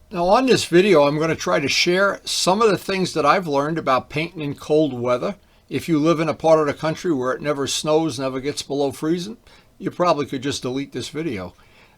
Now on this video, I'm going to try to share some of the things that I've learned about painting in cold weather. If you live in a part of the country where it never snows, never gets below freezing, you probably could just delete this video.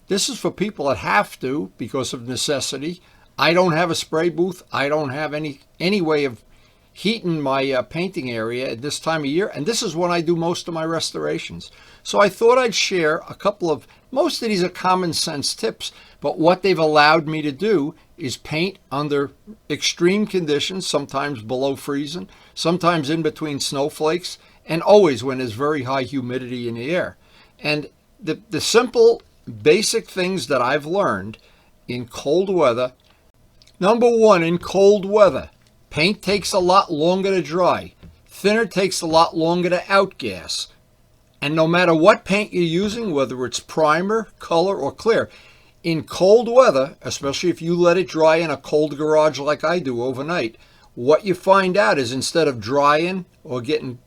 This is for people that have to because of necessity. I don't have a spray booth. I don't have any way of heating my painting area at this time of year, and this is when I do most of my restorations. So I thought I'd share a couple of, most of these are common sense tips, but what they've allowed me to do is paint under extreme conditions, sometimes below freezing, sometimes in between snowflakes, and always when there's very high humidity in the air. And the simple, basic things that I've learned in cold weather. Number one, in cold weather, paint takes a lot longer to dry. Thinner takes a lot longer to outgas. And no matter what paint you're using, whether it's primer, color, or clear, in cold weather, especially if you let it dry in a cold garage like I do overnight, what you find out is instead of drying or getting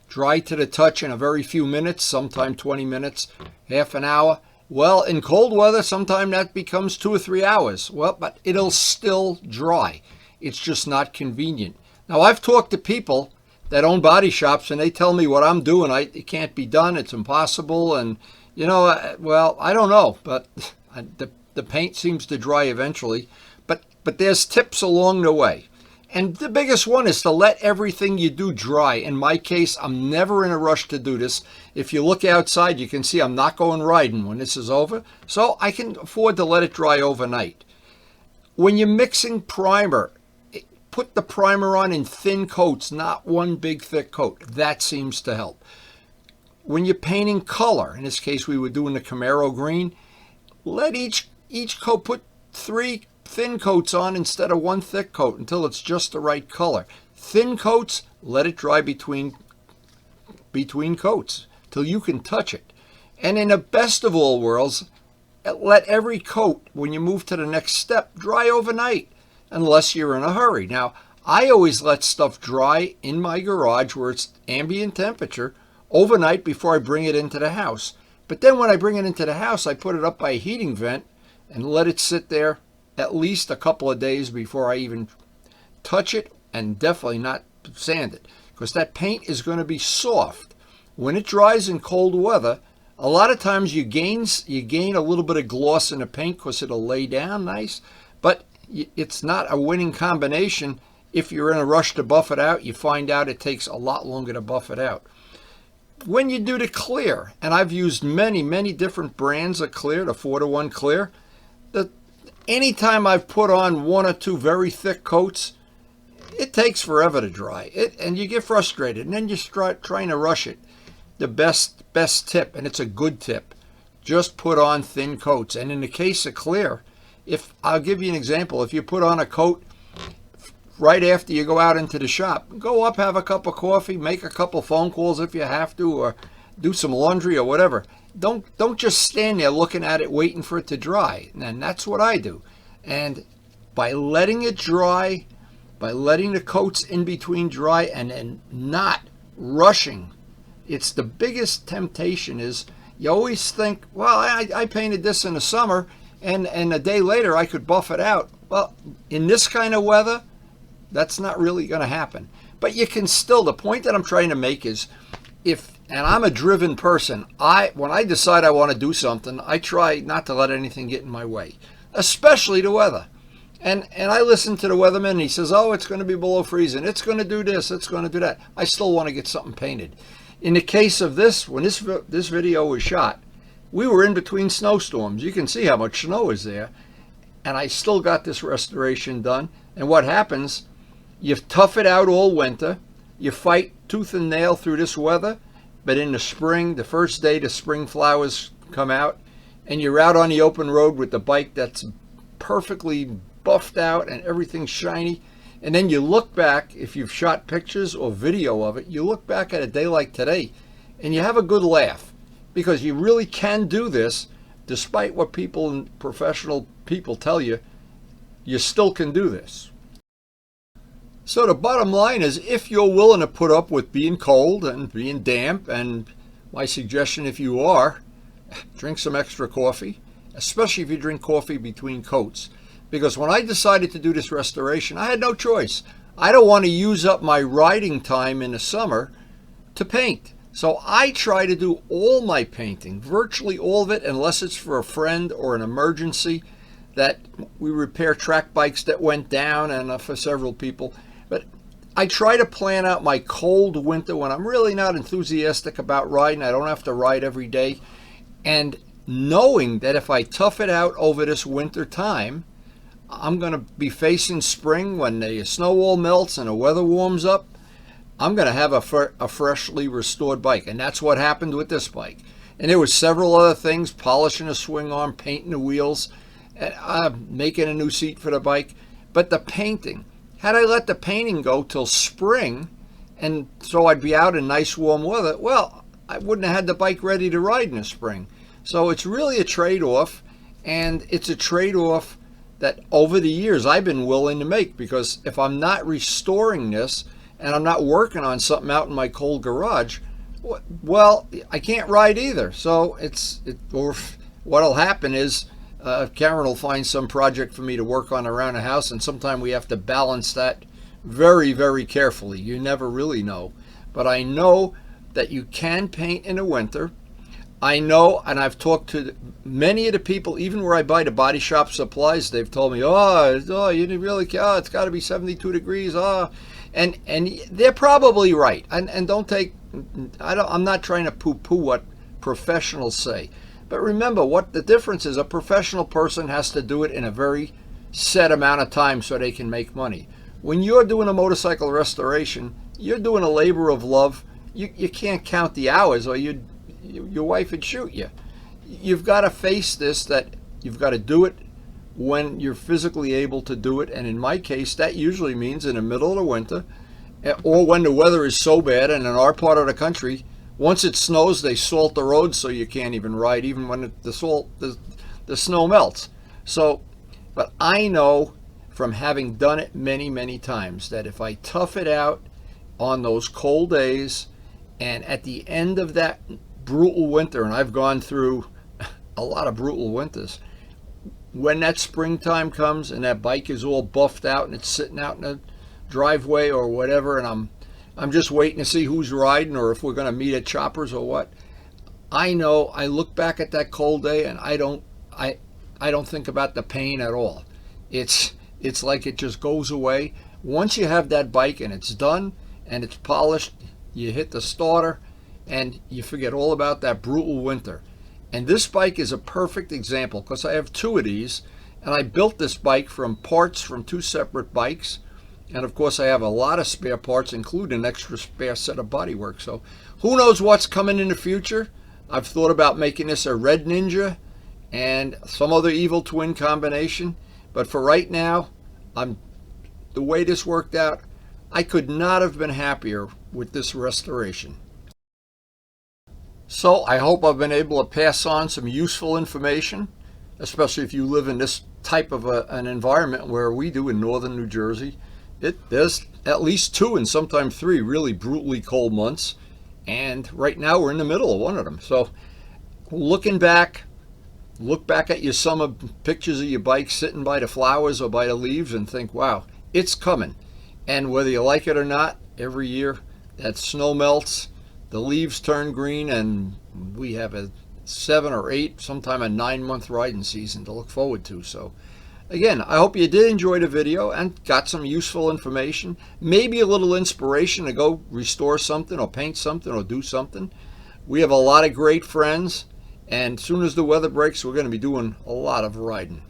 dry to the touch in a very few minutes, sometime 20 minutes, half an hour, well, in cold weather, sometimes that becomes 2 or 3 hours. Well, but it'll still dry. It's just not convenient. Now, I've talked to people that own body shops, and they tell me what I'm doing, it can't be done, it's impossible, and, well, I don't know, but the paint seems to dry eventually. But there's tips along the way. And the biggest one is to let everything you do dry. In my case, I'm never in a rush to do this. If you look outside, you can see I'm not going riding when this is over, so I can afford to let it dry overnight. When you're mixing primer, put the primer on in thin coats, not one big thick coat. That seems to help. When you're painting color, in this case we were doing the Camaro green, let each coat, put 3 thin coats on instead of 1 thick coat until it's just the right color. Thin coats, let it dry between coats till you can touch it. And in the best of all worlds, let every coat, when you move to the next step, dry overnight, unless you're in a hurry. Now, I always let stuff dry in my garage where it's ambient temperature overnight before I bring it into the house. But then when I bring it into the house, I put it up by a heating vent and let it sit there at least a couple of days before I even touch it, and definitely not sand it, because that paint is going to be soft. When it dries in cold weather, a lot of times you gain a little bit of gloss in the paint because it'll lay down nice, but it's not a winning combination. If you're in a rush to buff it out, you find out it takes a lot longer to buff it out. When you do the clear, and I've used many different brands of clear, the 4-to-1 clear, anytime I've put on 1 or 2 very thick coats, it takes forever to dry it, and you get frustrated, and then you start trying to rush it. The best tip, and it's a good tip, just put on thin coats. And in the case of clear, I'll give you an example. If you put on a coat right after you go out into the shop, go up, have a cup of coffee, make a couple phone calls if you have to, or do some laundry or whatever. Don't just stand there looking at it waiting for it to dry. And that's what I do. And by letting it dry, by letting the coats in between dry, and not rushing, it's the biggest temptation is you always think, well, I painted this in the summer, and a day later I could buff it out. Well, in this kind of weather, that's not really going to happen. But you can still, the point that I'm trying to make is, and I'm a driven person, when I decide I want to do something, I try not to let anything get in my way, especially the weather. And I listen to the weatherman, and he says, oh, it's going to be below freezing, it's going to do this, it's going to do that. I still want to get something painted. In the case of this, when this video was shot, we were in between snowstorms. You can see how much snow is there. And I still got this restoration done. And what happens, you tough it out all winter, you fight tooth and nail through this weather, but in the spring, the first day the spring flowers come out, and you're out on the open road with the bike that's perfectly buffed out and everything's shiny, and then you look back, if you've shot pictures or video of it, you look back at a day like today, and you have a good laugh, because you really can do this, despite what people and professional people tell you, you still can do this. So the bottom line is, if you're willing to put up with being cold and being damp, and my suggestion if you are, drink some extra coffee, especially if you drink coffee between coats, because when I decided to do this restoration, I had no choice. I don't want to use up my riding time in the summer to paint. So I try to do all my painting, virtually all of it, unless it's for a friend or an emergency, that we repair track bikes that went down, and for several people. But I try to plan out my cold winter when I'm really not enthusiastic about riding. I don't have to ride every day. And knowing that if I tough it out over this winter time, I'm going to be facing spring when the snow all melts and the weather warms up. I'm going to have a freshly restored bike. And that's what happened with this bike. And there was several other things: polishing the swing arm, painting the wheels, making a new seat for the bike. But the painting, had I let the painting go till spring, and so I'd be out in nice warm weather, well, I wouldn't have had the bike ready to ride in the spring. So it's really a trade-off, and it's a trade-off that over the years I've been willing to make, because if I'm not restoring this and I'm not working on something out in my cold garage, well, I can't ride either. So or what'll happen is Karen will find some project for me to work on around the house, and sometimes we have to balance that very, very carefully. You never really know. But I know that you can paint in the winter. I know, and I've talked to many of the people, even where I buy the body shop supplies, they've told me, you didn't really care, it's got to be 72 degrees, and they're probably right. And I'm not trying to poo-poo what professionals say. But remember, what the difference is: a professional person has to do it in a very set amount of time so they can make money. When you're doing a motorcycle restoration, you're doing a labor of love. You can't count the hours, or your wife would shoot you. You've got to face this, that you've got to do it when you're physically able to do it. And in my case, that usually means in the middle of the winter, or when the weather is so bad. And in our part of the country, once it snows, they salt the roads so you can't even ride, even when the snow melts. So, but I know from having done it many, many times that if I tough it out on those cold days, and at the end of that brutal winter, and I've gone through a lot of brutal winters, when that springtime comes and that bike is all buffed out and it's sitting out in the driveway or whatever, and I'm just waiting to see who's riding or if we're going to meet at Choppers or what, I know I look back at that cold day and I don't think about the pain at all. It's like it just goes away. Once you have that bike and it's done and it's polished, you hit the starter and you forget all about that brutal winter. And this bike is a perfect example, because I have two of these, and I built this bike from parts from two separate bikes. And of course I have a lot of spare parts, including an extra spare set of bodywork. So who knows what's coming in the future. I've thought about making this a Red Ninja and some other evil twin combination. But for right now, the way this worked out, I could not have been happier with this restoration. So I hope I've been able to pass on some useful information, especially if you live in this type of an environment where we do in northern New Jersey. There's at least 2 and sometimes 3 really brutally cold months, and right now we're in the middle of one of them. So looking back, look back at your summer pictures of your bike sitting by the flowers or by the leaves and think, wow, it's coming. And whether you like it or not, every year that snow melts, the leaves turn green, and we have a 7 or 8, sometime a 9-month riding season to look forward to. So again, I hope you did enjoy the video and got some useful information, maybe a little inspiration to go restore something or paint something or do something. We have a lot of great friends, and as soon as the weather breaks, we're going to be doing a lot of riding.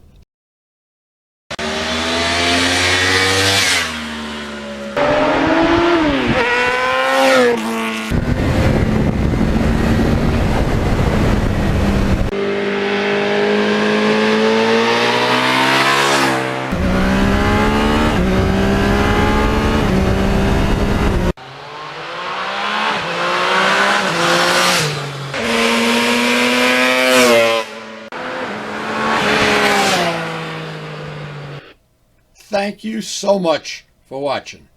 Thank you so much for watching.